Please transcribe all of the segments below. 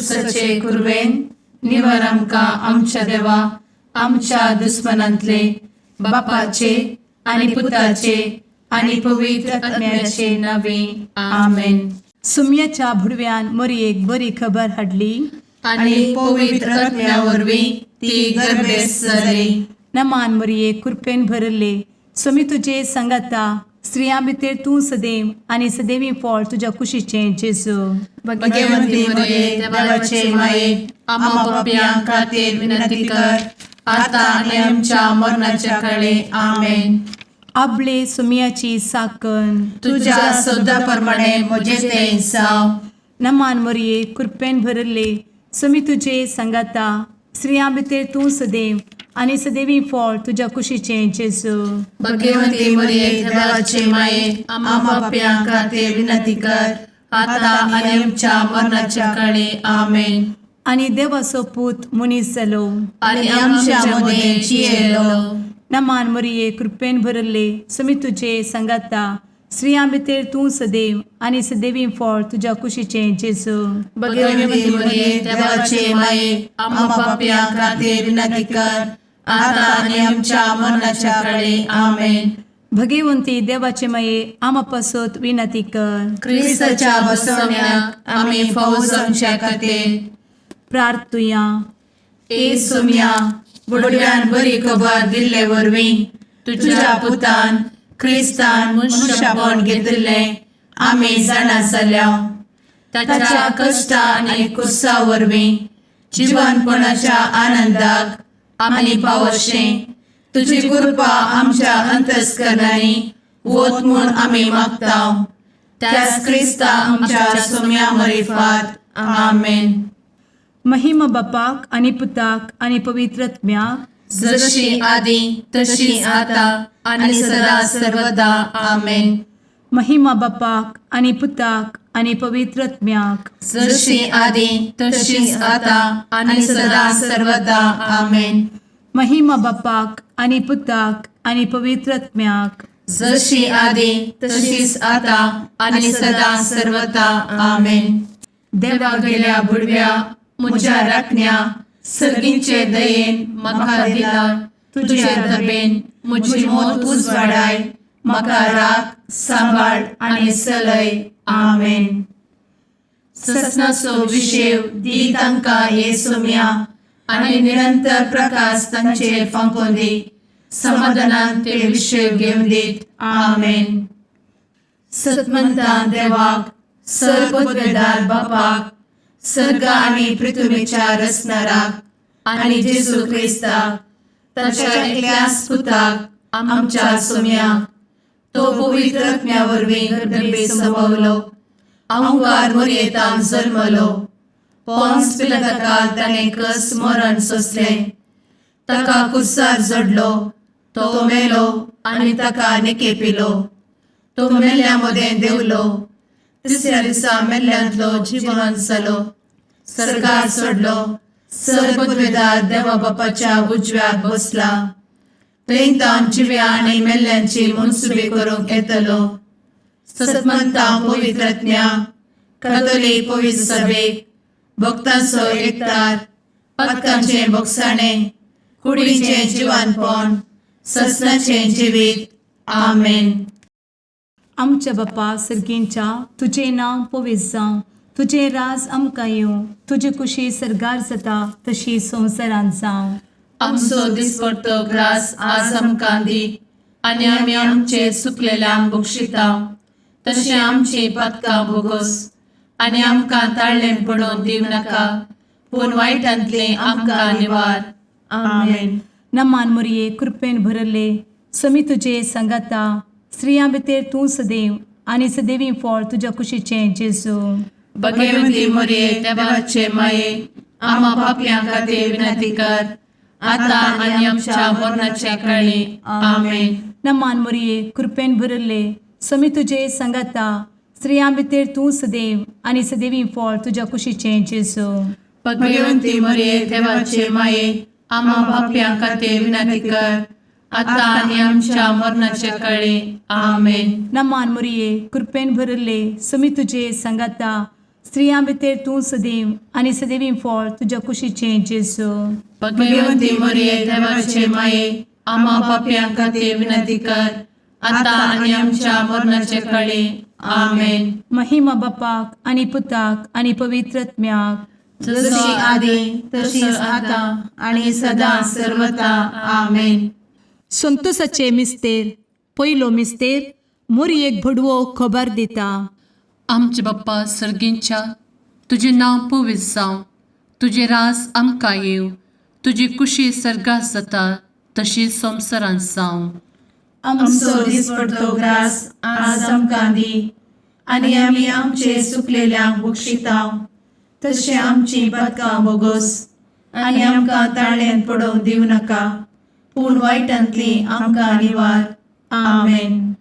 खुर्सचे कुर्वेन निवर आमकां आमच्या देवा आमच्या दुस्मनांतले बापाचे आनी पुताचे आनी पवित्र आत्म्याचे नावे आमेन. सुम्याच्या भुडव्यान मरयेक बरी खबर हाडली आनी पवित्र आत्म्या वरवीं ती गर्भेस जाली. नमान मरयेक कृपेन भरले समी तुजे संगाता स्त्रियां भितर तूं सदैव आनी सदैवी फळ तुज्या कुशीचें जेजू. भगवंती मरिये देवाचे माये आम्हा पाप्यां खातीर विनंती कर आता आनी आमच्या मरणाच्या काळी आमेन. आपले सुम्याची साकन तुझ्या सोदा प्रमाणे म्हजे तें जावं. नमान मरये कृपेन भरले समी तुजे संगाता स्त्रियां भितर तूं सदैव आनी सदैवी फळ तुज्या कुशीचें जेजू. भगवंती मरिये देवाचे माये आम्हा पाप्यां खातीर विनंती कर आता आनी आमच्या मरणाच्या काळी आमेन. आनी देवाचो पूत मनीस जालो आनी आमच्या मदें जियेलो. नमान मरये कृपेन भरले समी तुजे संगाता स्त्रियां भितर तूं सदैव आनी सदैवी फळ तुज्या कुशीचें जेजू. भगवंती मरिये देवाचे माये आम्हा पाप्यां खातीर विनंती कर आता आनी आमच्या मरणाच्या काळी आमेन. भगवंती देवाचे माये आमा पासत विनंती कर. क्रिस्ताच्या बसवण्याक आमी फावो जावचे खातीर प्रार्थुया. ए सुम्या बुडव्यान बरी खबर दिल्ले वरवीं तुज्या पुतान क्रिस्तान मनशापण घेतिल्ले आमी जाणा जाल्या. ताच्या कश्टा आनी कुर्सा वरवीं जिवनपणाच्या आनंदाक आमी पावशें तुजी कृपा आमच्या अंतस्करणांनी वोत म्हूण आमी मागतां. त्याच क्रिस्ता आमच्या सुम्या मरिफात आमेन. महिमा बापाक आनी पुताक आनी पवित्र आत्म्याक जशी आदी तशी आता आनी सदा सर्वदा आमेन. महिमा बापाक आनी पुताक आनी पवित्र आत्म्याक जशी आदी तशीच आता आनी सदा सर्वदा आमेन. महिमा बापाक आनी पुताक आनी पवित्र आत्म्याक जशी आदी तशीच आता आनी सदा सर्वदा आमेन. देवा गेल्या बुडव्या म्हज्या राखण्या सर्गींचे दयेन म्हाका दिला तुजे धबेन म्हजी मोत उजवाडाय म्हाका राख सांबाळ आनी चलय आमेन. ससनाचो विशेव दी तांकां हे सुम्या आनी निरंतर प्रकाश तांचेर फांकून दी. समाधानान ते विशेव घेवन दीत आमेन. सतमंता देवाक सर्वपदवेदार बापाक सर्ग आनी पृथ्वीच्या रचणाराक आनी जेजू क्रिस्ताक ताच्या एकल्याच पुताक आमच्या सुम्याक तो पवित्र आत्म्या वरवीं गर्भे संभवलो. अंगार मरयेंत जल्मलो. पोंस पिलाताकाल ताणें कस मरण सोंसलें. ताका कुर्सार जडलो. तो मेलो आनी ताका निकेपिलो. तो मेल्ल्या मदें देंवलो. तिसऱ्या दिसा मेल्ल्यांतलो जिवंत जालो. सर्गार चडलो. सर्वपदवेदार देवा बापाच्या उजव्याक बसला. थंय जिव्या आनी मेल्ल्यांची मनसुबी करूंक येतलो. सतमंता पवित्र आत्म्या कातोलीक पवित्र सभेक भक्तांचो एकठार पातकांचें भोगसाणें कुडीचें जिवनपण ससनाचें जिवीत आमेन. आमच्या बापा सर्गींच्या तुजें नांव पवित्र जावं. तुजें राज आमकां येवं. तुजी कुशी सर्गार जाता तशी संवसारांत जावं. आमचो दिसपडटो ग्रास आज आमकां दी आनी आमी आमचे चुकलेल्यांक बक्षिता तशें आमची पातकां भोगोस आनी आमकां ताळ्ळें पडोवन दिव नाका पूण वायटांतलें आमकां निवार आमेन. नमान मरये कृपेन भरले समी तुजे संगाता स्त्रियां भितर तूं सदैव आनी सदैवी फळ तुज्या कुशीचें जेजू. भगवंती मरिये देवाचे माये आम्हा पाप्यां खातीर विनंती कर आता आनी आमच्या मरणाच्या काळी आमेन. नमान मरये कृपेन भरले समी तुजे संगाता स्त्रियां भितर तूं सदैव आनी सदैवी फळ तुज्या कुशीचें जेजू. भगवंती मरिये देवाचे माये आम्हा पाप्यां खातीर विनंती कर आता आनी आमच्या मरणाच्या काळी आमेन. नमान मरये कृपेन भरले समी तुजे संगाता स्त्रियां भितर तूं सदैव आनी सदैवी फळ तुज्या कुशीचें जेजू. भगवंती मरिये देवाचे माये आम्हा पाप्यां खातीर विनंती कर आता आणि आमच्या मरणाचे काळी आमेन. महिमा बापाक आनी पुताक आनी पवित्रत्म्याक, जशी आदी तशीच आता आणि सदा सर्वदा आमेन. संतोसाचे मिस्तेर. पयलो मिस्तेर. मोरयेक भडवो खबर दिता. आमचे बाप्पा सर्गींच्या, तुझे नाव पवित्र जावं, तुझे रास आमकां येव, तुजी कुशी सर्गात जाता तशी संवसारांत जावं. आमचो दिसपडटो ग्रास आज आमकां दी आणि आमी आमचे सुकलेल्यांक बक्षितांव, तशें आमची पातकां बोगोस आनी आमकां ताळ्यान पडोवंक दिवं नाका, पूण वायटांतली आमकां निवार. आमेन.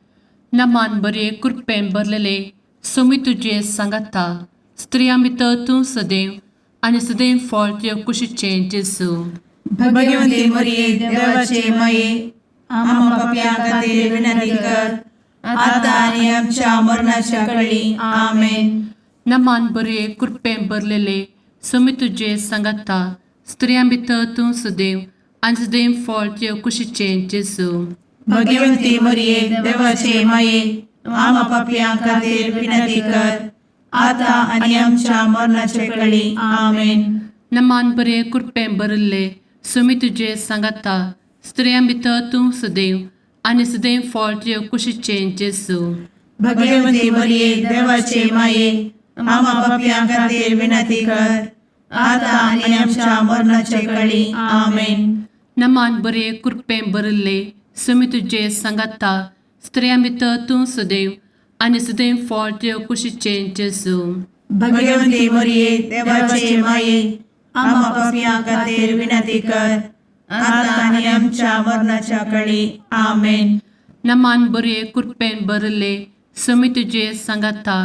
नमान बरे कृपेन भरलेले सोमी तुझे सांगाता, स्त्रियां भितर तूं सदैव आनी सदैव फळ तुज्या कुशीचें जेजू. भगवंती मरिये देवाचे माये आम्हा पाप्यां खातीर विनंती कर आता आणि आमच्या मरणाच्या काळी आमेन. नमान बरे कृपेन भरलेले सोमी तुझे सांगाता, स्त्रियां भितर तूं सदैव आनी सदैव फळ तुज्या कुशीचें जेजू. भगवंती मरिये देवाचे माये आम्हा पाप्यां खातीर विनंती कर आता आणि आमच्या मरणाचे काळी आमेन. नमान बरे कृपेन भरले सोमी तुझे सांगाता, स्त्रियां भितर तूं सदैव आनी सदैव फळ तुज्या कुशीचें जेजू. भगवंती मरिये देवाचे माये आम्हा पाप्यां खातीर विनंती कर आता आणि आमच्या मरणाचे काळी आमेन. नमान बरे कृपेन भरले सोमी तुझे सांगाता, स्त्रियां भितर तूं सदैव आनी सदैव फळ तुज्या कुशीचें जेजू. भगवंती मरिये देवाचे माये आम्हा पाप्यां खातीर विनंती कर आता आणि आमच्या मरणाच्या काळी आमेन. नमान बरे कृपेन भरले सोमी तुझे सांगाता,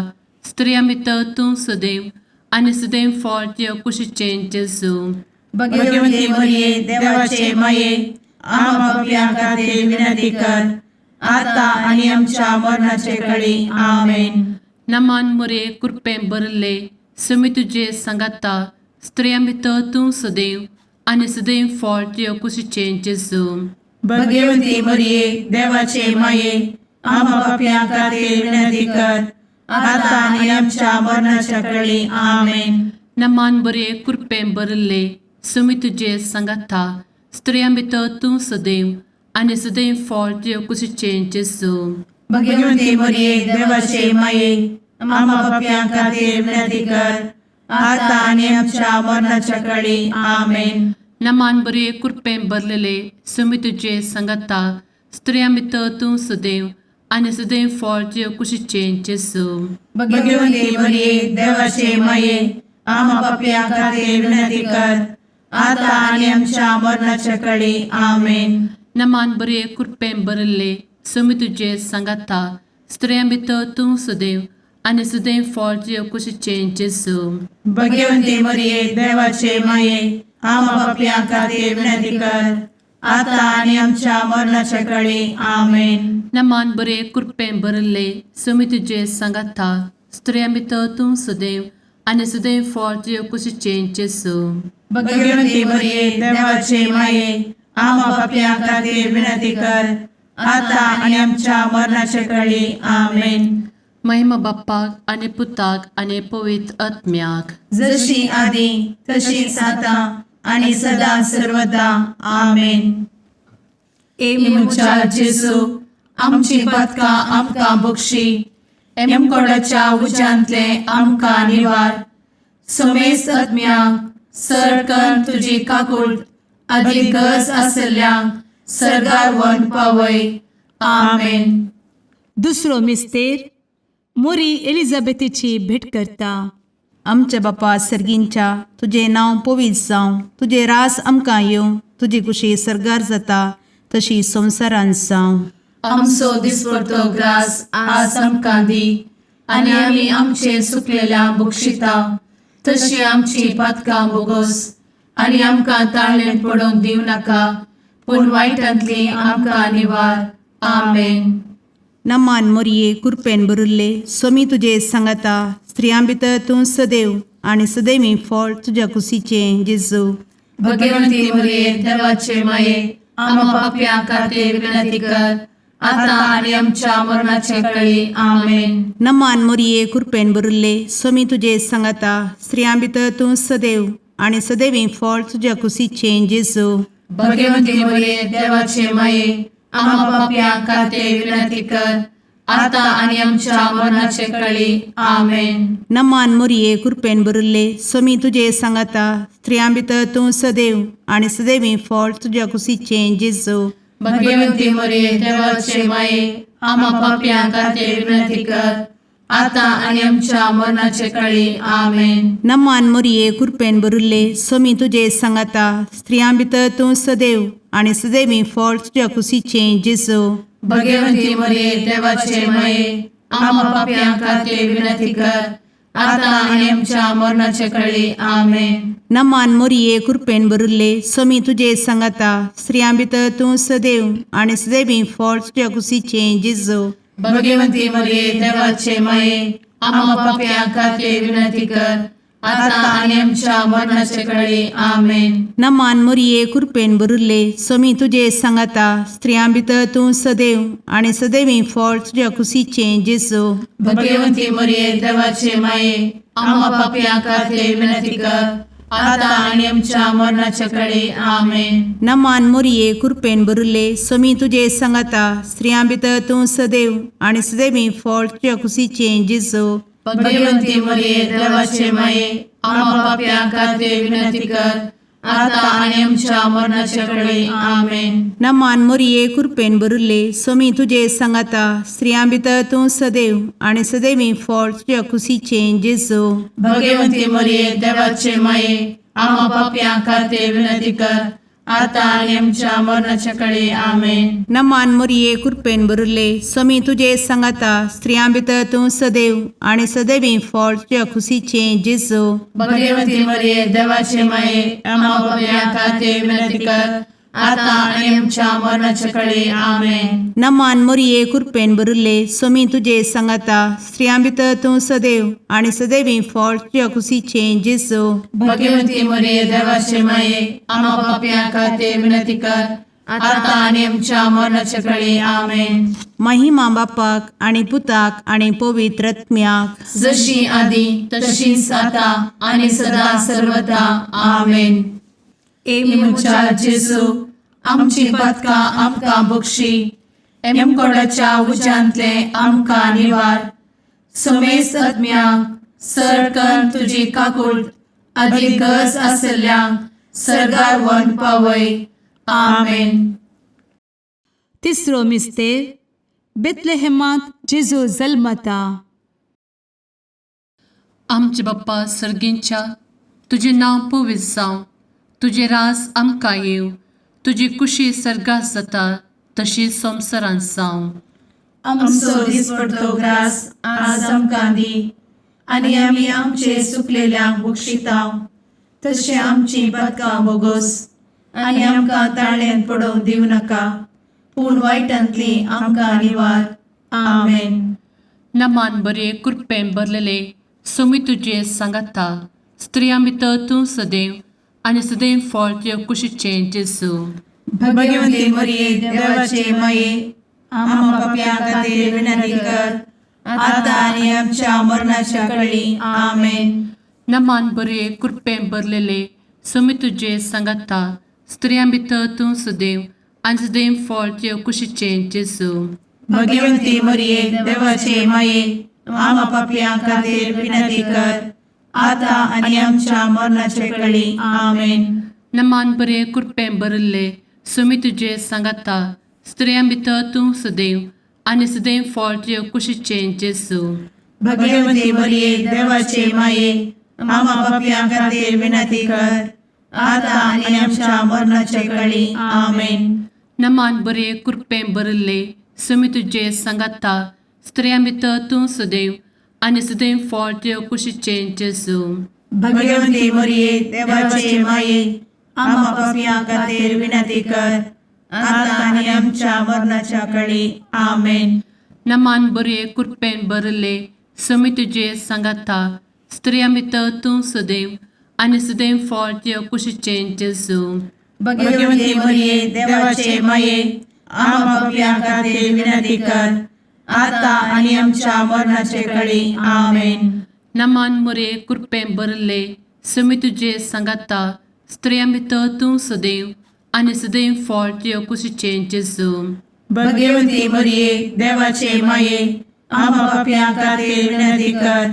स्त्रियां भितर तूं सदैव आनी सदैव फळ तुज्या कुशीचें जेजू. भगवंती मरिये देवाचे माये आम्हा पाप्यां खातीर विनंती कर आता आणि आमच्या मरणाचे काळी आमेन. नमान बरे कृपेन भरले सोमी तुझे सांगाता, स्त्रियां भितर तूं सदैव आनी सदैव फळ तुज्या कुशीचें जेजू. भगवंती मरिये देवाचे माये आम्हा पाप्यां खातीर विनंती कर आता आणि आमच्या मरणाच्या काळी आमेन. नमान बरे कृपेन भरले सोमी तुझे सांगाता, स्त्रियां भितर तूं सदैव आनी सदैव फळ तुज्या कुशीचें जेजू. भगवंती मरिये देवाचे माये आम्हा पाप्यां खातीर विनंती कर आता आणि आमच्या मरणाच्या काळी आमेन. नमान बरे कृपेन भरलेले सोमी तुझे सांगाता, स्त्रियां भितर तूं सदैव आनी सदैव फळ तुज्या कुशीचें जेजू. भगवंती मरिये देवाचे माये आम्हा पाप्यां खातीर विनंती कर आता आणि आमच्या मरणाच्या काळी आमेन. नमान बरे कृपेन भरले सोमी तुझे सांगाता, स्त्रियां भितर तूं सदैव आनी सदैव फळ तुज्या कुशीचें जेजू. भगवंती मरिये देवाचे माये आम्हा पाप्यां खातीर विनंती कर आता आणि आमच्या मरणाच्या काळी आमेन. नमान बरे कृपेन भरले सोमी तुझे सांगाता, स्त्रियां भितर तूं सदैव आनी सदैव फळ तुज्या कुशीचें जेजू. भगवंती मरिये देवाचे माये आम्हा पाप्यां खातीर विनंती कर आता आणि आमच्या मरणाच्या काळी आमेन. महिमा बाप्पाक आनी पुताक आनी पवित्र आत्म्याक, जशी आदी तशीच आता आणि सदा सर्वदा आमेन. मुचा जेजू आमची पातकां आमकां बक्षी, एमकोडाच्या उज्यांतले आमकां निवार. सोमेस आत्म्यांक सडकन तुजी काकूट अधिक गरज आसल्यांक सर्गार व्हरून पावय. आमेन. दुसरो मिस्तेर. मोरी एलिझाबेथीची भेट करता. आमच्या बापा सर्गींच्या, तुझे नाव पवित्र जावं, तुझे रास आमकां येवं, तुजी कुशी सर्गार जाता तशी संवसारांत जावं. आमचो दिसपडटो ग्रास आज आमकां दी आनी आमी आमचे सुकलेल्यांक बक्षितांव, तशी आमची पातकां बोगोस आनी आमकां ताळ्यान पडोवंक दिवं नाका, पूण वायटांतली आमकां निवार. आमेन. नमान मोरये कृपेन भरुल्ले, सोमी तुजे सांगाता, स्त्रियां भितर तूं सदैव आणि सदैवी फळ तुझ्या कुशीचें जेजू. भगवंती मरिये देवाचे माये आम्हा पाप्यां खातीर विनंती कर आता आणि आमच्या मरणाचे काळी आमेन. नमान मोरये कृपेन भरिल्ले स्वामी तुजे सांगाता स्त्रियां भितर तूं सदैव आणि सदैवी फळ तुझ्या कुशीचें जेजू. भगवंती मरिये देवाचे माये आम्हा पाप्यां खातीर विनंती कर आता आणि आमच्या मरणाचे काळी आमेन. नमान मोरये कृपेन भरिल्ले स्वामी तुजे सांगाता स्त्रियां भितर तूं सदैव आणि सदैवी फळ तुझ्या कुशीचें जेजू. भगवंती मरिये देवाचे माये आम्हा पाप्यां खातीर विनंती कर आता आणि आमच्या मरणाचे काळी आमेन. नमान मोरये कृपेन भरिल्ले स्वामी तुजे सांगाता स्त्रियां भितर तूं सदैव आणि सदैवी फळ तुझ्या कुशीचें जेजू. भगवंती मरिये देवाचे माये आम्हा पाप्यां खातीर विनंती कर आता आणि आमच्या मरणाचे काळी आमेन. नमान मोरये कृपेन भरिल्ले स्वामी तुजे सांगाता स्त्रियां भितर तूं सदैव आणि सदैवी फळ तुझ्या कुशीचें जेजू. भगवंती मरिये देवाचे माये आम्हा पाप्यां खातीर विनंती कर आता आणि आमच्या मरणाचे काळी आमेन. नमान मोरये कृपेन भरिल्ले स्वामी तुजे सांगाता स्त्रियां भितर तूं सदैव आणि सदैवी फळ तुझ्या कुशीचें जेजू. भगवंती मरिये देवाचे माये आम्हा पाप्यां खातीर विनंती कर आता आणि आमच्या मरणाचे काळी आमेन. नमान मोरये कृपेन भरिल्ले स्वामी तुजे सांगाता स्त्रियां भितर तूं सदैव आणि सदैवी फळ तुझ्या कुशीचें जेजू. भगवंती मरिये देवाचे माये आम्हा पाप्यां खातीर विनंती कर आता आणि आमच्या मरणाचे काळी आमेन. नमान मोरये कृपेन भरिल्ले स्वामी तुजे सांगाता स्त्रियां भितर तूं सदैव आणि सदैवी फळ तुझ्या कुशीचें जेजू. भगवंती मरिये देवाचे माये आम्हा पाप्यां खातीर विनंती कर आता आणि आमच्या मरणाच्या काळी आमेन. नमान मोरये कृपेन भरिल्ले स्वामी तुजे सांगाता स्त्रियां भितर तूं सदैव आणि सदैवी फळ तुझ्या कुशीचें जेजू. भगवंती मरिये देवाचे माये आम्हा पाप्यां खातीर विनंती कर आता आणि आमच्या मरणाच्या काळी आमेन. नमान मोरये कृपेन भरिल्ले स्वामी तुजे सांगाता स्त्रियां भितर तूं सदैव आणि सदैवी फळ तुझ्या कुशीचें जेजू. भगवंती मरिये देवाचे माये आम्हा पाप्यां खातीर विनंती कर आता आणि आमच्या मरणाच्या काळी आमेन. महिमा बापाक आणि पुताक आणि पवित्र आत्म्याक जशी आधी तशीच आता आणि सदा सर्वदा आमेन. एमुच्या जेजू आमची पदकां आमकां बक्षी एमकोडाच्या उज्यांतले आमकां निवार. समेस्त आत्म्यांक सरकन तुजी काकूट अधिक गरज आसल्ल्यांक सरगार वन पावय. आमेन. तिसरो मिस्तेर बेतलेहेमांत जेजू जल्मता. आमचे बाप्पा सर्गींच्या तुझे नांव पवित्र जावं, तुझे राज आमकां येवं, तुजी कुशी सर्गात जाता तशी संवसारांत जावं. आमचो दिसपडटो ग्रास आज आमकां दी आनी आमी आमचे चुकलेल्यांक बक्षितांव तशें आमची पदकां बोगोस आनी आमकां ताळ्यान पडोवंक दिवं नाका पूण वायटांतली आमकां निवार. आमेन. नमान बरे कृपेन भरलेले सोमी तुजे सांगाता स्त्रियां भितर तूं सदैव आनी सदैव फळ तुज्या कुशीचें जेजू. भगवंती मरिये देवाचे माये आम्हा पाप्यां खातीर विनंती कर आता आनी आमच्या मरणाच्या काळी. आमेन. नमान बरे कृपेन भरलेले सोमी तुजे सांगाता स्त्रियां भितर तूं सदैव आनी सदैव फळ तुज्या कुशीचें जेजू. भगवंती मरिये देवाचे माये आम्हा पाप्यां खातीर विनंती कर आता आनी आमच्या मरणाचे काळी. आमेन. नमान बरे कृपेन भरले सोमी तुजे सांगाता स्त्रियां भितर तूं सदैव आनी सदैव फळ तुज्या कुशीचें जेजू. भगवंती मरिये देवाचे माये आम्हा पाप्यां खातीर विनंती कर आता आनी आमच्या मरणाचे काळी. आमेन. नमान बरे कृपेन भरले सोमी तुजे सांगाता स्त्रियां भितर तूं सदैव आनी सदैव फळ तुज्या कुशीचें जेजू. भगवंती मरिये देवाचे माये आम्हा पाप्यां खातीर विनंती कर आता आनी आमच्या मरणाच्या काळी. आमेन. नमान बरे कृपेन भरले समी तुझे सांगाता स्त्रियां भितर तूं सदैव आनी सदैव फळ तुझ्या कुशीचें जेजू. भगवती मरिये देवाचे माये आम्हा पापियां खातीर विनंती कर आता आणि आमच्या मरणाचे काळी आमेन. नमान मोरे कृपें भरले समी तुझे सांगाता स्त्रियां भितर तूं सदैव आनी सदैव फळ तुझ्या कुशीचें जेजू. भगवती मरिये देवाचे माये आम्हा पापियां खातीर विनंती कर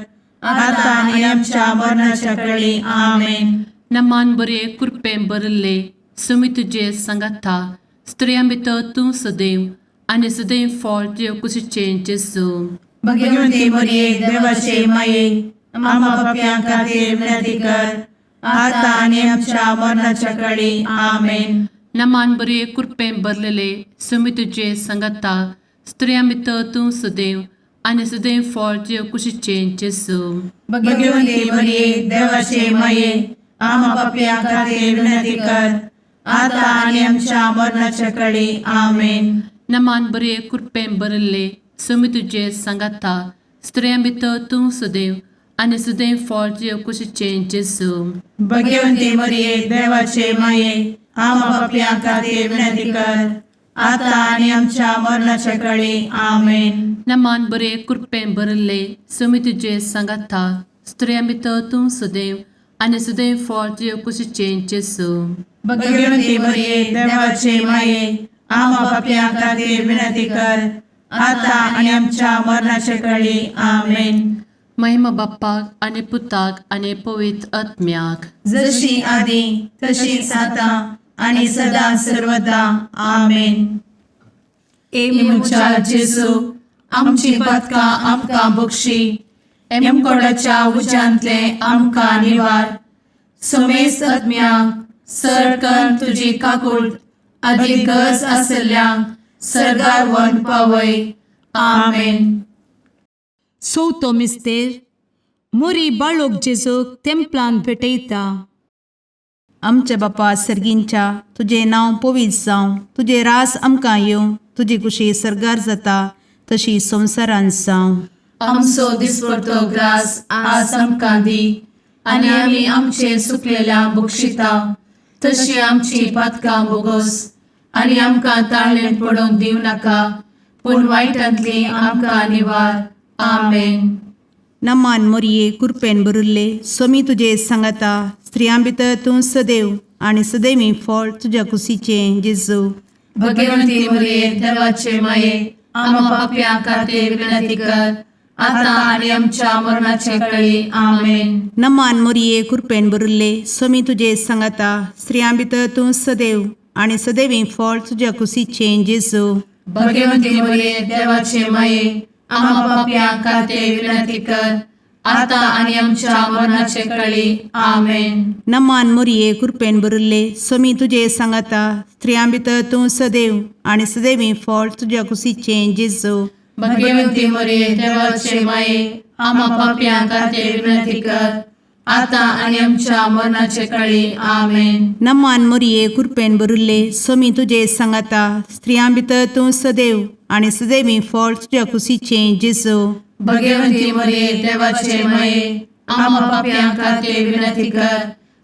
आता आणि आमच्या मरणाच्या काळी आमेन. नमान बरे कृपें भरले समी तुझे सांगाता स्त्रियां भितर तूं सदैव आनी सदैव फळ तुझ्या कुशीचें जेजू. भगवती मरिये देवाचे माये आम्हा पापियां खातीर विनंती कर आता आणि आमच्या मरणाच्या काळी आमेन. नमान बरे कृपें भरलेले समी तुझे सांगाता स्त्रियां भितर तूं सदैव आनी सदैव फळ तुझ्या कुशीचें जेजू. भगवती मरिये देवाचे माये आम्हा पापियां खातीर विनंती कर आता आणि आमच्या मरणाच्या काळी आमेन. नमान बरे कृपें भरले समी तुझे सांगाता स्त्रियां भितर तूं सदैव आनी सदैव फळ तुझ्या कुशीचें जेजू. भगवती मरिये देवाचे माये आम्हा पापियां खातीर विनंती कर आता आणि आमच्या मरणाच्या काळी आमेन. नमान बरे कृपें भरले समी तुझे सांगाता स्त्रियां भितर तूं सदैव आनी सदैव फळ तुझ्या कुशीचें जेजू. भगवती मरिये देवाचे माये आम्हा पापियां खातीर विनंती कर आता आणि आमच्या मरणाच्या काळी आमेन. महिमा बाप्पाक आनी पुताक आनी पवित्र आत्म्याक जशी आदी तशीच आता आणि सदा सर्वदा आमेन. मुचा जेजू आमची पदकां आमकां बक्षी एमकोडाच्या उज्यांतले आमकां निवार. समेस्त आत्म्यांक सरकन तुजी काकूळ अधिक गरज आसल्यांक सरगार वन पावय. आमेन. चवथो मिस्तेर मोरी बाळोक जेजूक तेंपलान भेटयता. आमच्या बापा सर्गींच्या तुझे नांव पवित्र जावं, तुझे रास आमकां येवं, तुजी कुशी सरगार जाता तशी संवसारांत जावं. आमचो दिसपडटो ग्रास आज आमकां दी आनी आमी आमचे चुकलेल्यांक बक्षिता तशी आमची पातकां बोगोस आनी आमकां ताळ्ळें पडोवंक दिव नाका पूण वायटांतली आमकां निवार. आमेन. नमान मोरये कृपेन भरिल्ले समी तुजे सांगाता स्त्रियां भितर तूं सदैव आनी सदैवी फळ तुज्या कुशीचें जेजू. भगवती मरिये देवाचे माये आम्हा पापियां खातीर विनंती कर आता आणि आमच्या मरणाचे काळी. आमेन. नमान मोरये कृपेन भरिल्ले समी तुजे सांगाता स्त्रियां भितर तूं सदैव आनी सदैवी फळ तुज्या कुशीचें जेजू. भगवती मरिये देवाचे माये आम्हा पापियां खातीर विनंती कर आता आणि आमच्या मरणाचे काळी. आमेन. नमान मोरये कृपेन भरिल्ले समी तुजे सांगाता स्त्रियां भितर तूं सदैव आनी सदैवी फळ तुज्या कुशीचें जेजू. भगवती मरिये देवाचे माये आम्हा पापियां खातीर विनंती कर आता आणि आमच्या मरणाचे काळी. आमेन. नमान मोरये कृपेन भरिल्ले समी तुजे सांगाता स्त्रियां भितर तूं सदैव आनी सदैवी फळ तुज्या कुशीचें जेजू. भगवती मरिये देवाचे माये आम्हा पापियां खातीर विनंती कर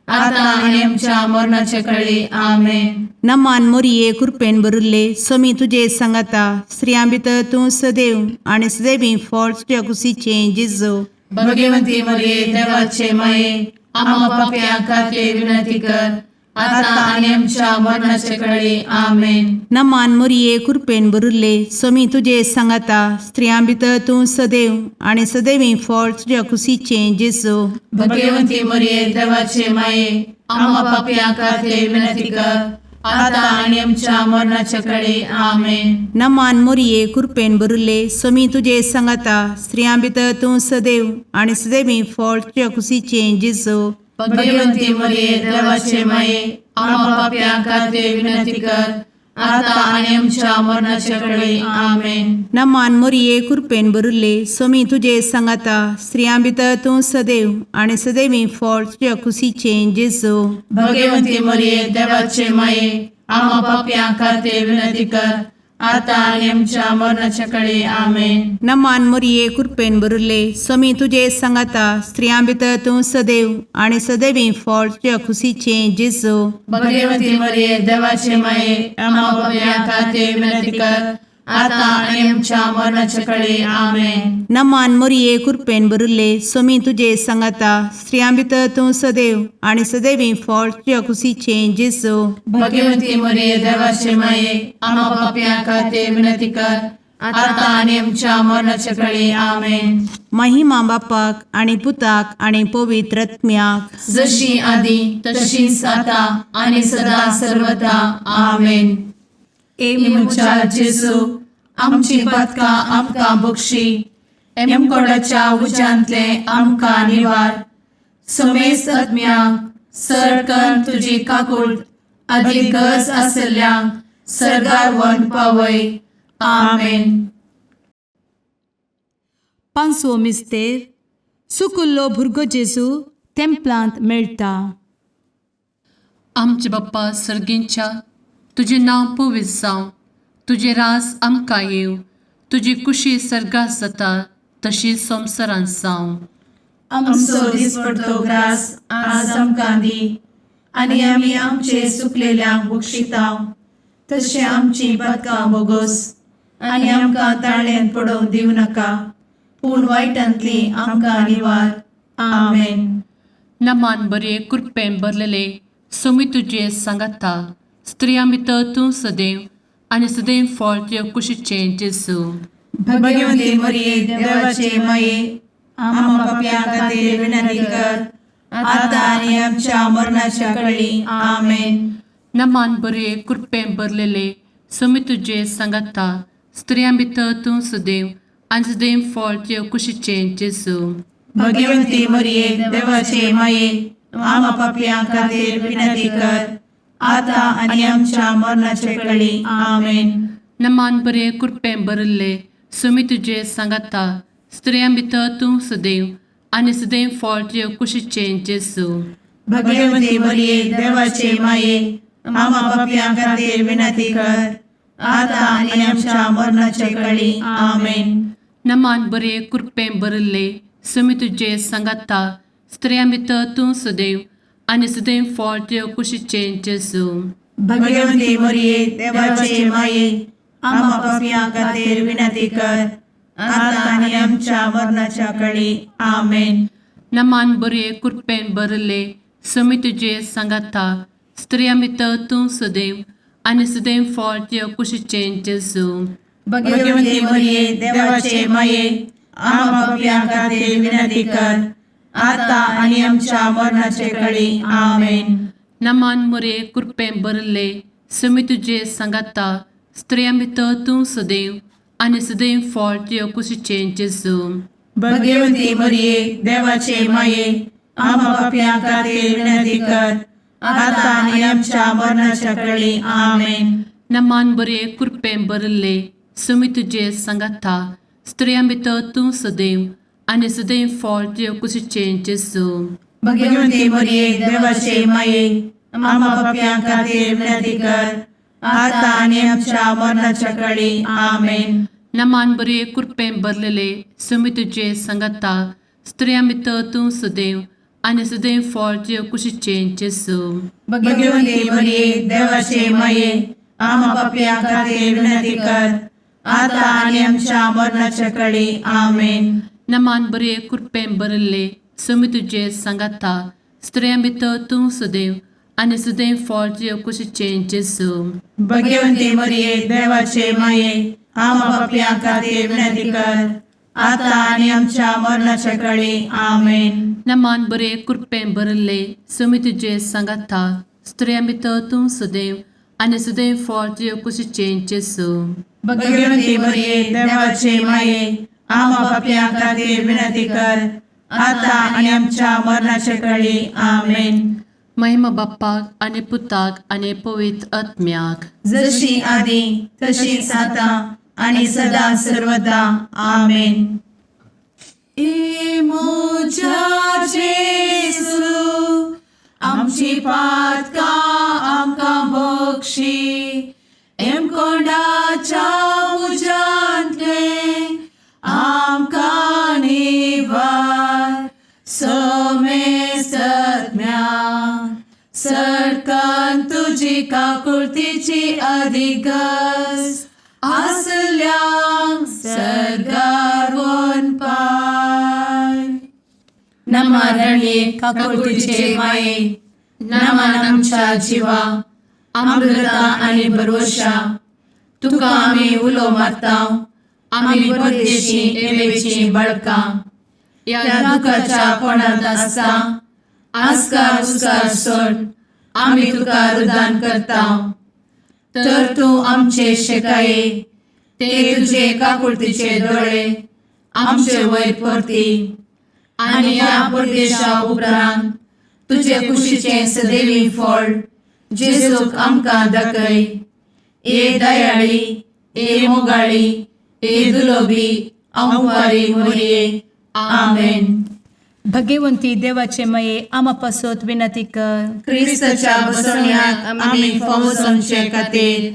आता आणि आमच्या मरणाचे काळी. आमेन. नमान मोरये कृपेन भरिल्ले समी तुजे सांगाता स्त्रियां भितर तूं सदैव आनी सदैवी फळ तुज्या कुशीचें जेजू. भगवती मरिये देवाचे माये आम्हा पापियां खातीर विनंती कर आता आणि आमच्या मरणाचे काळी. आमेन. नमान मोरये कृपेन भरिल्ले समी तुजे सांगाता स्त्रियां भितर तूं सदैव आनी सदैवी फळ तुज्या कुशीचें जेजू. भगवती मरिये देवाचे माये आम्हा पापियां खातीर विनंती कर आता आणि आमच्या मरणाच्या काळी. आमेन. नमान मोरये कृपेन भरिल्ले समी तुजे सांगाता स्त्रियां भितर तूं सदैव आनी सदैवी फळ तुज्या कुशीचें जेजू. भगवती मरिये देवाचे माये आम्हा पापियां खातीर विनंती कर आता आणि आमच्या मरणाच्या काळी. आमेन. नमान मोरये कृपेन भरिल्ले समी तुजे सांगाता स्त्रियां भितर तूं सदैव आनी सदैवी फळ तुज्या कुशीचें जेजू. भगवती मरिये देवाचे माये आम्हा पापियां खातीर विनंती कर आता आणि आमच्या मरणाच्या काळी आमेन. नमान मोरये कृपेन बरुले स्वामी तुझे सांगाता स्त्रियां भितर तूं सदैव आणि सदैवी फळ तुझ्या खुशीचे जेजू. भगवती मरिये देवाचे माये आम्हा पाप्या खातीर विनंती कर, आता आणि आमच्या मरणाच्या काळी आमेन. नमान मोरये कृपेन बरुले स्वामी तुझे सांगाता स्त्रियां भितर तूं सदैव आणि सदैवी फळ तुझ्या खुशीचे जेजू. भगवती मरिये देवाचे माये आम्हा पाप्या खातीर विनंती कर, आता आणि आमच्या मरणाच्या काळी आमेन. महिमा बापाक आणि पुताक आणि पवित्र आत्म्याक, जशी आधी तशीच आता आणि सदा सर्वदा आमेन. मुचा जेजू आमची पदका आमकां बक्षी, कोणाच्या उजांतले आमकां निवार. समेस्त आत्म्यांक सरकन तुजी काकूट अधिक गज आसल्यांक सरगार वन पावय. आमेन. पांचवो मिस्तेर सुकुल्लो भुरगो जेजू तेंपलांत मेळटा. आमचे बाप्पा सर्गींच्या तुझे नांव पवित्र जावं, तुझे रास आमकां येव, तुजी कुशी सर्गास जाता तशी संवसारांत जावं. आमचो दिसपडटो ग्रास आज आमकां दी, आनी आमी आमचे सुकलेल्यांक बक्षितांव. तशें आमची पदकां बोगोस आनी आमकां ताळ्यान पडोवंक दिवं नाका, पूण वायटांतली आमकां निवार. आमेन. नमान बरे कृपेन भरलेले सोमी तुझे सांगाता स्त्रियां भितर तूं सदैव आणि सदैव फळ तुझ्या कुशीचे जेजू. भगवती मरिये देवाचे माये आम्हा पाप्यां खातीर विनंती कर, आता आनी आमच्या मरणाच्या काळी आमेन. नमान बरे कृपेन भरलेले सोमी तुझे सांगाता स्त्रियां भितर तूं सदैव आणि सदैव फळ तुझ्या कुशीचे जेजू. भगवती मरिये देवाचे माये आम्हा पाप्यां खातीर विनंती कर, आता आनी आमच्या मरणाच्या काळी आमेन. नमान बरे कृपेन भरले सोमी तुझे सांगाता स्त्रियां भितर तूं सदैव आणि सदैव फळ तुझ्या कुशीचे जेजू. भगवती मरिये देवाचे माये आम्हा पाप्यां खातीर विनंती कर, आता आनी आमच्या मरणाच्या काळी आमेन. नमान बरे कृपेन भरले सोमी तुझे सांगाता स्त्रियां भितर तूं सदैव आणि सदैव फळ तुझ्या कुशीचे जेजू. भगवती मरिये देवाचे माये आम्हा पाप्यां खातीर विनंती कर, आता आनी आमच्या मरणाच्या काळी आमेन. नमान बरे कृपेन भरले सोमी तुझे सांगाता स्त्रियां भितर तूं सदैव आणि सदैव फळ तुझ्या कुशीचे जेजू. भगवती मरिये देवाचे माये आम्हा पाप्यां खातीर विनंती कर, आता आनी आमच्या मरणाच्या काळी आमेन. नमान बरे कृपेन भरले सोमी तुझे सांगाता स्त्रियां भितर तूं सदैव आणि सदैव फळ तुझ्या कुशीचे जेजू. भगवती मरिये देवाचे माये आम्हा पाप्यां खातीर विनंती कर, आता आनी आमच्या मरणाच्या काळी आमेन. नमान बरे कृपेन भरले सोमी तुझे सांगाता स्त्रियां भितर तूं सदैव आणि सदैव फळ तुझ्या कुशीचे जेजू. भगवती मरिये देवाचे माये आम्हा पाप्यां खातीर विनंती कर, आता आनी आमच्या मरणाच्या काळी आमेन. नमान बरे कृपेन भरलेले सोमी तुझे सांगाता स्त्रियां भितर तूं सदैव आणि सदैव फळ तुझ्या कुशीचे जेजू. भगवती मरिये देवाचे माये आम्हा पाप्यां खातीर विनंती कर, आता आनी आमच्या मरणाच्या काळी आमेन. नमान बरे कृपेन भरले सोमी तुझे सांगाता स्त्रियां भितर तूं सदैव आणि सदैव फळ तुझ्या कुशीचे जेजू. भगवती मरिये देवाचे माये आम्हा पाप्यां खातीर विनंती कर, आता आनी आमच्या मरणाच्या काळी आमेन. नमान बरे कृपेन भरले सोमी तुझे सांगाता स्त्रियां भितर तूं सदैव आणि सदैव फळ तुझ्या कुशीचे जेजू. भगवती मरिये देवाचे माये आम्हा पाप्यां खातीर विनंती कर, आता आनी आमच्या मरणाच्या काळी आमेन. महिमा बाप्पाक आणि पुताक आणि पवित्र आत्म्याक, जशी आधी तशीच आता आणि सदा सर्वदा आमेन. मोजा जेजू आमची पातका आमकां बक्षी, कोणाच्या काकुळतीची अधिगस आसल्या सरगार वन पाय. नमारणे काकुळतीचे माये नमान आमच्या जिवा अमृता आणि भरवशा तुका आम्ही उलो मारताव. आम्ही परदेशी एवेची बळका या दुखाच्या कोणात आसता आस्कार उस्कार सोड आम्ही तुका रुदान करताव. तर तू आमचे शेकाये ते तुझे काकुळतीचे डोळे आमचे वयर परती आणि या परदेशा उपरांत तुझे कुशीचे सदैवी फळ जेजूक आमकां दाखय. ए दयाळी ए मोगाळी ए दुलोबी अंवारी मोरये. आमेन. भगवंती देवाचे मये आमापासोत विनंती कर. क्रिस्ताच्या बसवण्यात आम्ही फावोसोनचे खातीर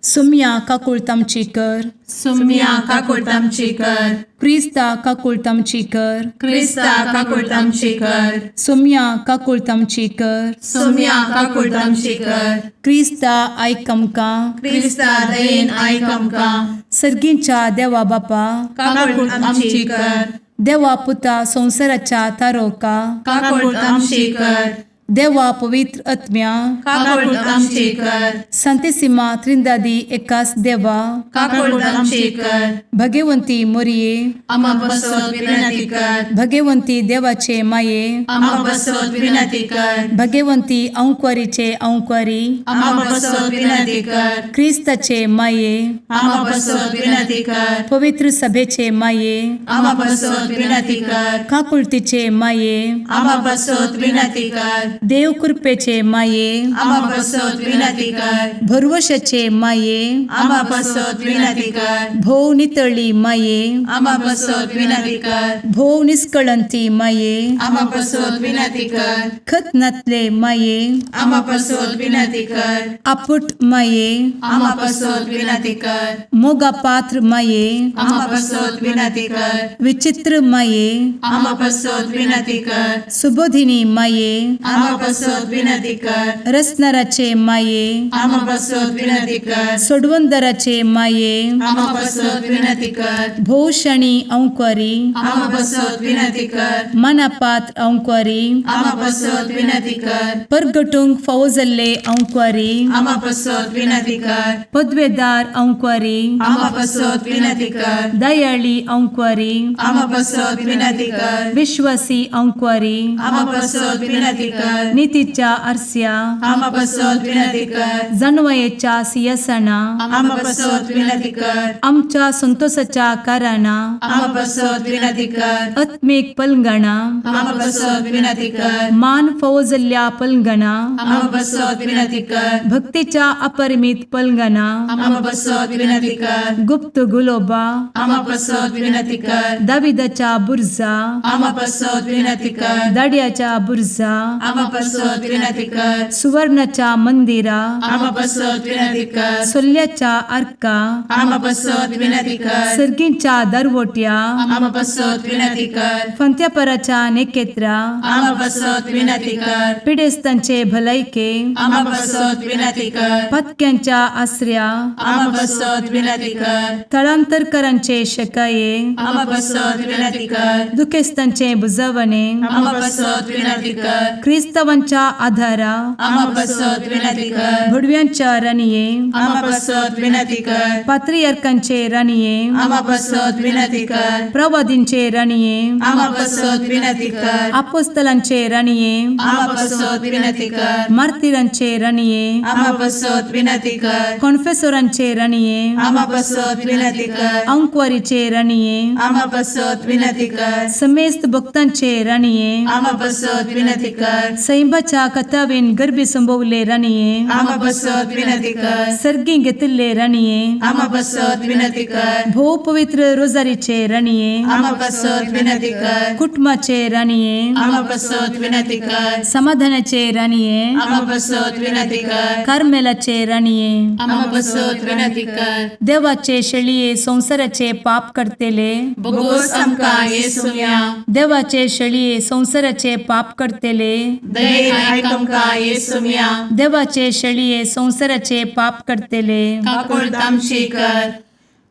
सुम्या काकुळतामची कर. सुम्या काकुळतामची कर. क्रिस्ता काकुळतामची कर. क्रिस्ता काकुळतामची कर. सुम्या काकुळतामची कर. सुम्या काकुळतामची कर. क्रिस्ता आयकमका. क्रिस्ता दयेन आयक आमकां. सर्गींच्या देवा बापा काकुळतामची कर. देवा पुता संसाराच्या तारोका. काकुळतामची कर. देवा पवित्र आत्म्या काकुळतामची कर. संतेसिमा त्रिंदादी एकाच देवा काकुळतामची कर. भगवंती मोरिये आम्हा बसवत विनंती कर. भगवंती देवाचे माये आम्हा बसवत विनंती कर. भगवंती औंक्वारीचे औंक्वारी आम्हा बसवत विनंती कर. ख्रिस्ताचे माये आम्हा बसवत विनंती कर. पवित्र सभेचे माये आम्हा बसवत विनंती कर. काकुळतीचे माये आम्हा बसवत विनंती कर. देव कृपेचे माये आम्हा बसवत विनंती कर. भरवशाचे माये आम्हा बसवत विनंती कर. भोव नितळी माये आम्हा बसवत विनंती कर. भोव निष्कळंती माये आम्हा बसवत विनंती कर. खत नातले माये आम्हा बसवत विनंती कर. आपुट माये आम्हा बसवत विनंती कर. मोगा पात्र माये आम्हा बसवत विनंती कर. विचित्र माये आम्हा बसवत विनंती कर. सुबोधिनी माये आम्हा बसवत विनंती कर. रसनाराचे माये आम्हा बसवत विनंती कर. सोडवंदराचे माये आम्हा बसवत विनंती कर. भोषणी औंक्वारी आम्हा बसवत विनंती कर. मनापात्र औंक्वारी आम्हा बसवत विनंती कर. परगटुंग फौजल्ले औंक्वारी आम्हा बसवत विनंती कर. पदवेदार औंक्वारी आम्हा बसवत विनंती कर. दयाळी औंक्वारी आम्हा बसवत विनंती कर. विश्वासी औंक्वारी आम्हा बसवत विनंती कर. नीतीच्या आरस्या आम्हा बसवत विनंती कर. जणवयेच्या सिंहासना आम्हा बसवत विनंती कर. आमच्या संतोषाच्या कारणा आम्हा बसवत विनंती कर. आत्मिक पलंगणा आम्हा बसवत विनंती कर. मान फौजल्या पलंगणा आम्हा बसवत विनंती कर. भक्तीच्या अपरिमित पलंगणा आम्हा बसवत विनंती कर. गुप्त गुलोबा आम्हा बसवत विनंती कर. दाविदाच्या बुरजा आम्हा बसवत विनंती कर. दाडियाच्या बुरजा आम्हा बसवत विनंती कर. सुवर्णाच्या मंदिरा आम्हा बसवत विनंती कर. सोल्याच्या अर्का आम्हा बसवत विनंती कर. सर्गींच्या दरवोट्या आम्हा बसवत विनंती कर. फंत्यापराच्या नेकेत्रा आम्हा बसवत विनंती कर. पिडेस्तांचे भलायके आम्हा बसवत विनंती कर. पथक्यांच्या आश्रया आम्हा बसवत विनंती कर. स्थळांतरकरांचे शकाये आम्हा बसवत विनंती कर. दुखेस्तांचे बुजावणे आम्हा बसवत विनंती कर. ख्रिस्तवांच्या आधारा आम्हा बसवत विनंती कर. भुडव्यांच्या राणीये आम्हा बसवत विनंती कर. पात्रियार्कांचे राणीये आम्हा बसवत विनंती कर. प्रवादींचे राणीये आम्हा बसवत विनंती कर. अपोस्तलांचे राणीये आम्हा बसवत विनंती कर. मार्तिरांचे राणीये आम्हा बसवत विनंती कर. कॉन्फेसोरांचे राणीये आम्हा बसवत विनंती कर. अंक्वारीचे राणीये आम्हा बसवत विनंती कर. समेस्त भक्तांचे राणीये आम्हा बसवत विनंती कर. सैंबाच्या कथावेन गर्भी संभवले राणीये आम्हा बसवत विनंती कर. सर्गी घेतले राणीये आम्हा बसवत विनंती कर. भो पवित्र रोजारीचे राणीये आम्हा बसवत विनंती कर. कुटुंबाचे राणीये आम्हा बसवत विनंती कर. समाधानाचे राणीये आम्हा बसवत विनंती कर. कार्मेलाचे राणीये आम्हा बसवत विनंती कर. देवाचे शळीये संसाराचे पाप करतेले बोगोस आमकां येसुया. देवाचे शळीये संसाराचे पाप करतेले दयेन आयक आमकां येसू मिया देवाचे शेळये संवसाराचे पाप करतेले काकूळ तामशी कर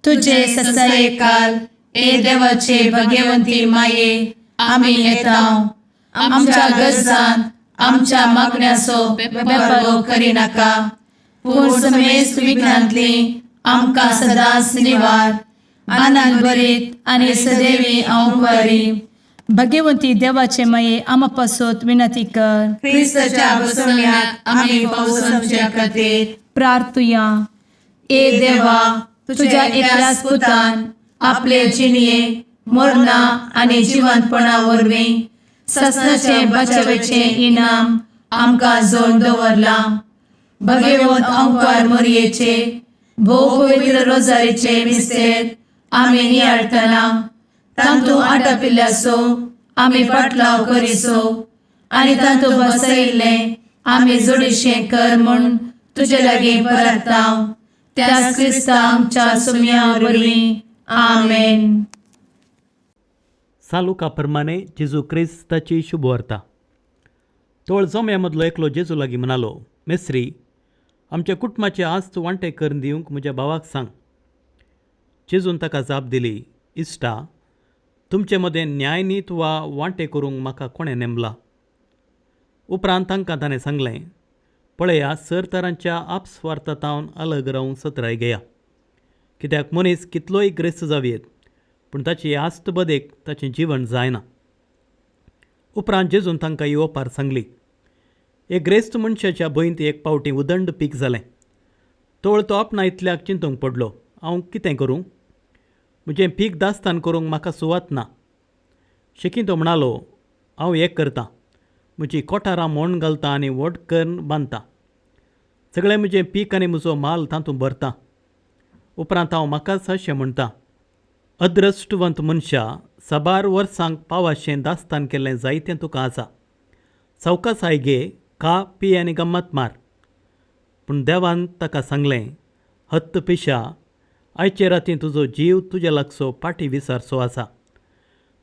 तुझे ससाये काल ए देवाचे भाग्यवंती माये आमी येताव आमच्या गरजान आमच्या मागण्याचो बेपागो करी नाका पूण समेस्त विघ्नांतली आमकां सदांच निवार आनंद बरीत आनी सदैवी औंकवारी भाग्यवंती देवाचे माये आमा पासत विनंती कर क्रिस्ताच्या बसवण्याक आमी पावसाच्या खातीर प्रार्थुया ए देवा तुझ्या एकल्याच पुतान आपले जिणये मरणा आनी जिवंतपणा वरवीं सस्नाचे बचावेचे इनाम आमकां जोड दवरला भगवंत औंकार मरयेचे भोव पवित्र रोजारीचे मिस्तेर आमी नियाळटना तांतू आटापिल्ल्यासो आमी पाटलाव करिसो आनी तांतू बसयिल्ले आमी जोडिशें कर म्हूण तुजे लागीं परतांव त्याच क्रिस्ता आमच्या सुम्या वरवीं आमेन. सालुका प्रमाणे जेजू क्रिस्ताची शुभवार्ता. तोळ जोम्यामदलो एकलो जेजू लागीं म्हणालो, मेस्त्री, आमच्या कुटुंबाचे आस्त वांटे करून दिवंक म्हज्या भावाक सांग. जेजून ताका जाप दिली, इश्टा, तुमचे मदें न्यायनीत वा वांटे करूंक म्हाका कोणें नेमला. उपरांत तांकां ताणें सांगलें, पळया, सर तरांच्या आपस्वार्थांतावन अलग रावंक सतराय घेया. कित्याक मनीस कितलोय ग्रेस्त जावयेत पूण ताची आस्त बदेक ताचें जीवन जायना. उपरांत जेजून तांकां येवपार सांगली. एक ग्रेस्त मनशाच्या भंयत एक पावटी उदंड पीक जालें. तोळ तो आपणा इतल्याक चिंतूंक पडलो, हांव कितें करूं? म्हजें पीक दास्तान करूंक म्हाका सुवात ना. शेकी तो म्हणालो, हांव हें करतां, म्हजीं कोठारां मोण घालतां आनी व्हड करून बांदतां. सगळें म्हजें पीक आनी म्हजो माल तातूंत भरतां. उपरांत हांव म्हाकाच अशें म्हणटां, अदृश्टवंत मनशा, साबार वर्सांक पावाशें दास्तान केल्लें जायतें तुका आसा. सावकासाय घे, खा, पी आनी गम्मत मार. पूण देवान ताका सांगलें, हत्त पिशा, आयचे राती तुजो जीव तुजे लागसो पाटी विसारचो आसा.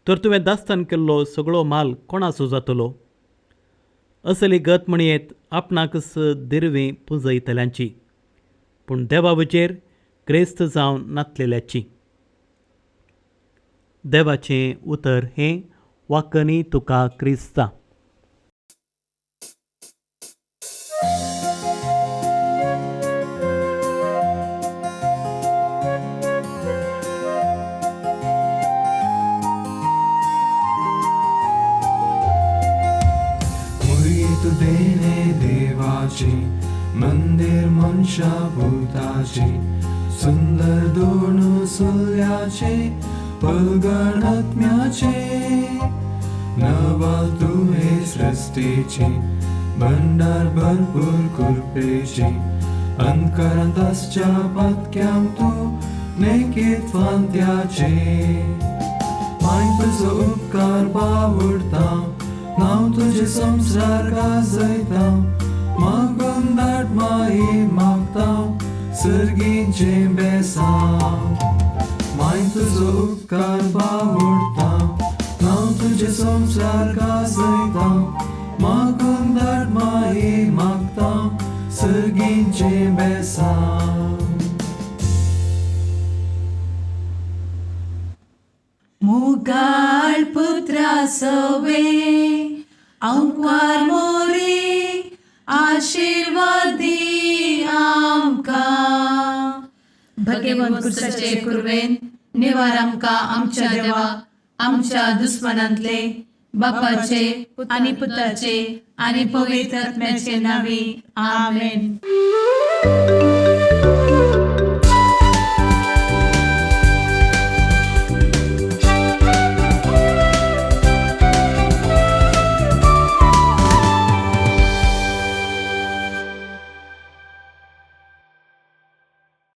तर तुवें दास्तान केल्लो सगळो माल कोणाचो जातलो? असली गत म्हणयेत आपणाकच दिरवीं पुंजयतल्यांची, पूण देवावचेर क्रेस्त जावन नातलेल्याची. देवाचें उतर हें, वाकनी तुका क्रिस्ता. देणे देवाचे मंदिर मनशा भूताचे सुंदर दोन सुल्याचे पलगण आत्म्याचे नवा तुहे सृष्टीचे भंडार भरपूर कृपेचे अंतकारांतच्या पातक्याम तू नेकीत फांत्याचे माय तुजो उपकार बावडता नाव तुझे संसार गाजयता मागून दाट माये मागता सर्गीचे बेसांव माय तुजो उपकार बावडता नाव तुझे संसार गाजयता मागून दाट माये मागता सर्गीचे बेसांव. मुगाळ पुत्रा सवे औंकवार मोरी आशीर्वाद दी आमकां. भगवंत क्रिस्ताचे कुरवेन निवार आमकां आमच्या देवा आमच्या दुस्मनांतले बापाचे आनी पुताचे आनी पवित्र आत्म्याचे नांवी आमेन.